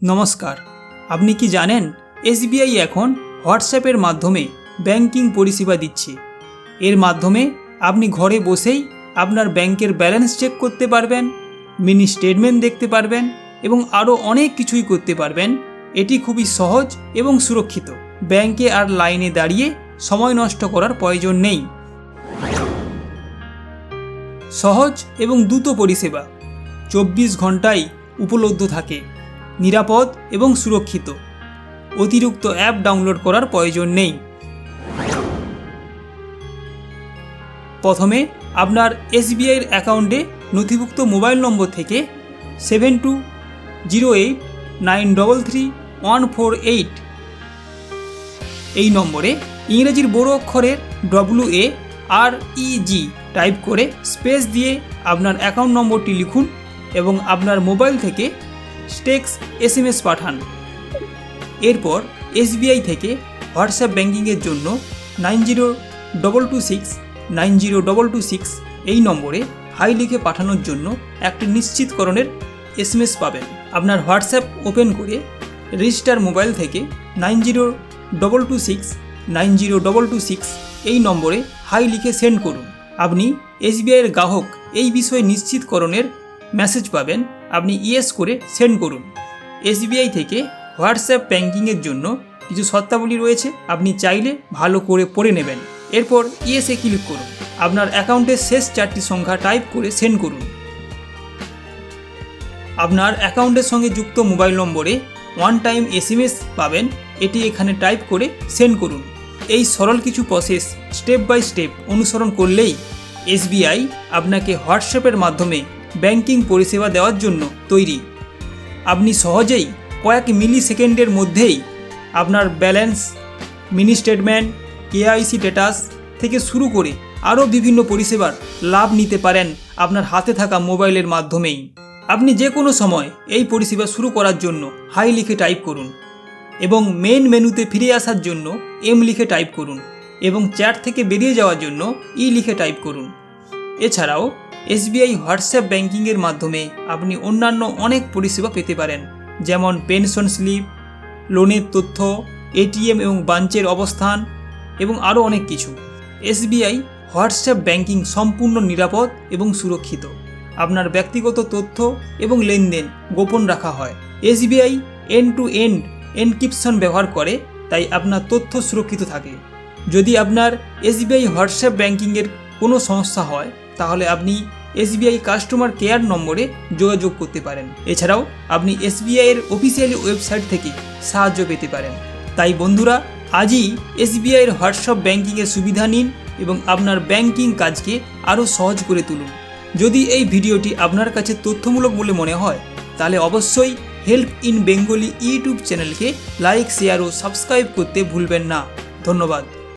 নমস্কার। আপনি কি জানেন এসবিআই এখন হোয়াটসঅ্যাপের মাধ্যমে ব্যাংকিং পরিষেবা দিচ্ছে। এর মাধ্যমে আপনি ঘরে বসেই আপনার ব্যাংকের ব্যালেন্স চেক করতে পারবেন, মিনি স্টেটমেন্ট দেখতে পারবেন এবং আরও অনেক কিছুই করতে পারবেন। এটি খুবই সহজ এবং সুরক্ষিত। ব্যাংকে আর লাইনে দাঁড়িয়ে সময় নষ্ট করার প্রয়োজন নেই। সহজ এবং দ্রুত পরিষেবা 24 ঘন্টায় উপলব্ধ থাকে, নিরাপদ এবং সুরক্ষিত। অতিরিক্ত অ্যাপ ডাউনলোড করার প্রয়োজন নেই। প্রথমে আপনার এসবিআইয়ের অ্যাকাউন্টে নথিভুক্ত মোবাইল নম্বর থেকে 7208933148 এই নম্বরে ইংরেজির বড় অক্ষরের WAREG টাইপ করে স্পেস দিয়ে আপনার অ্যাকাউন্ট নম্বরটি লিখুন এবং আপনার মোবাইল থেকে টেক্সট SMS পাঠান। এরপর এসবিআই থেকে হোয়াটসঅ্যাপ ব্যাংকিংয়ের জন্য 9022690226 এই নম্বরে হাই লিখে পাঠানোর জন্য একটি নিশ্চিতকরণের SMS পাবেন। আপনার হোয়াটসঅ্যাপ ওপেন করে রেজিস্টার মোবাইল থেকে 9022690226 এই নম্বরে হাই লিখে সেন্ড করুন। আপনি এসবিআইয়ের গ্রাহক এই বিষয়ে নিশ্চিতকরণের মেসেজ পাবেন। আপনি ইয়েস করে সেন্ড করুন। এসবিআই থেকে হোয়াটসঅ্যাপ ব্যাংকিংয়ের জন্য কিছু শর্তাবলী রয়েছে, আপনি চাইলে ভালো করে পড়ে নেবেন। এরপর ইয়েসে ক্লিক করুন। আপনার অ্যাকাউন্টের শেষ 4টি সংখ্যা টাইপ করে সেন্ড করুন। আপনার অ্যাকাউন্টের সঙ্গে যুক্ত মোবাইল নম্বরে ওয়ান টাইম SMS পাবেন, এটি এখানে টাইপ করে সেন্ড করুন। এই সরল কিছু প্রসেস স্টেপ বাই স্টেপ অনুসরণ করলেই এসবিআই আপনাকে হোয়াটসঅ্যাপের মাধ্যমে ব্যাংকিং পরিষেবা দেওয়ার জন্য তৈরি। আপনি সহজেই কয়েক মিলি সেকেন্ডের মধ্যেই আপনার balance, mini statement, KYC status থেকে শুরু করে আরও বিভিন্ন পরিষেবার লাভ নিতে পারেন আপনার হাতে থাকা মোবাইলের মাধ্যমেই। আপনি যে কোনো সময় এই পরিষেবা শুরু করার জন্য হাই লিখে টাইপ করুন এবং মেন মেনুতে ফিরে আসার জন্য M লিখে টাইপ করুন এবং চ্যাট থেকে বেরিয়ে যাওয়ার জন্য E লিখে টাইপ করুন। এছাড়াও এসবিআই হোয়াটসঅ্যাপ ব্যাংকিংয়ের মাধ্যমে আপনি অন্যান্য অনেক পরিষেবা পেতে পারেন, যেমন পেনশন স্লিপ, লোনের তথ্য, ATM এবং ব্রাঞ্চের অবস্থান এবং আরও অনেক কিছু। এসবিআই হোয়াটসঅ্যাপ ব্যাংকিং সম্পূর্ণ নিরাপদ এবং সুরক্ষিত। আপনার ব্যক্তিগত তথ্য এবং লেনদেন গোপন রাখা হয়। SBI end to end encryption ব্যবহার করে, তাই আপনার তথ্য সুরক্ষিত থাকে। যদি আপনার এসবিআই হোয়াটসঅ্যাপ ব্যাংকিংয়ের কোনো সমস্যা হয় তাহলে আপনি এসবিআই কাস্টমার কেয়ার নম্বরে যোগাযোগ করতে পারেন। এছাড়াও আপনি এসবিআইয়ের অফিসিয়ালি ওয়েবসাইট থেকে সাহায্য পেতে পারেন। তাই বন্ধুরা, আজই এসবিআইয়ের হোয়াটসঅ্যাপ ব্যাংকিংয়ের সুবিধা নিন এবং আপনার ব্যাংকিং কাজকে আরও সহজ করে তুলুন। যদি এই ভিডিওটি আপনার কাছে তথ্যমূলক বলে মনে হয় তাহলে অবশ্যই হেল্প ইন বেঙ্গলি ইউটিউব চ্যানেলকে লাইক, শেয়ার ও সাবস্ক্রাইব করতে ভুলবেন না। ধন্যবাদ।